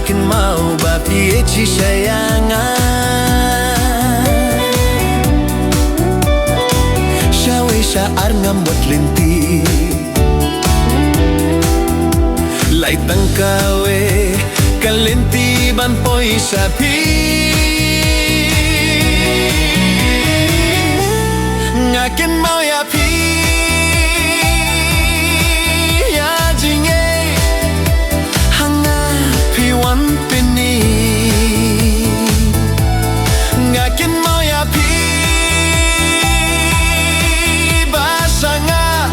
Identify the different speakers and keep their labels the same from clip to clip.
Speaker 1: kenmaw bapi shisha Shawei syaar ngam buat lynti Lait tang kawei lynti ban poi sapi kenmaw ya pi ya Jingieid hanga pi wan pyni kenmaw ya pi basanga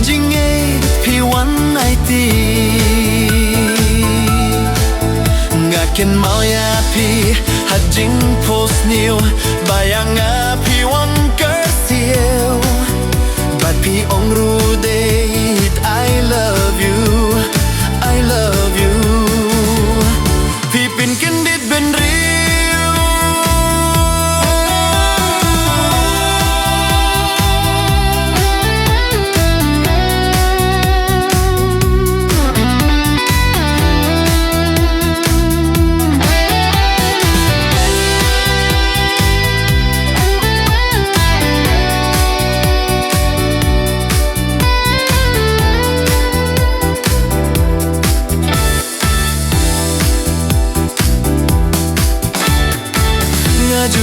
Speaker 1: Jingieid pi wan ieid kenmaw ya pi ha jingphohsniew bayang pi wan kyrsiew bat pi ngrudet I love you pi pynkyndit bynriew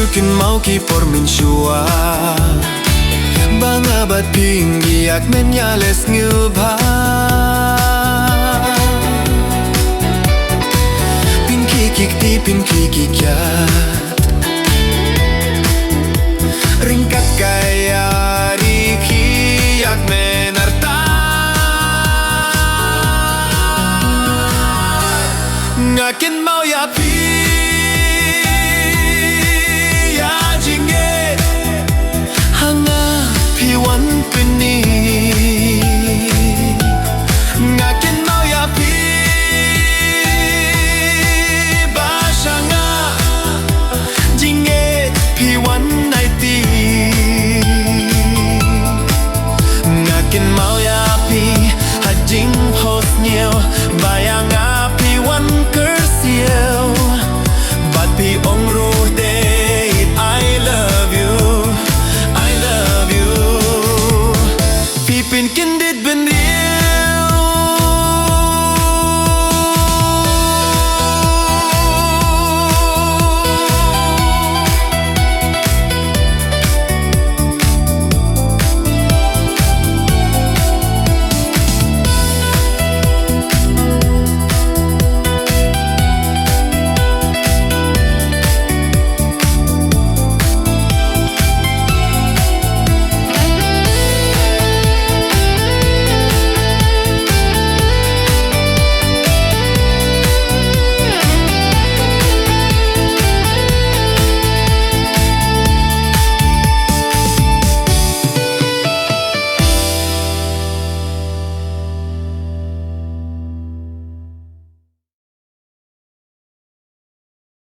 Speaker 1: Kynmaw ki por mynshwa banga bat Pynkhih kmen sngew Pynkhih kikti Pynkhih kjat ringkat kaya riki kmen kenmaw ya pi Jingieid hanga pi wan pyni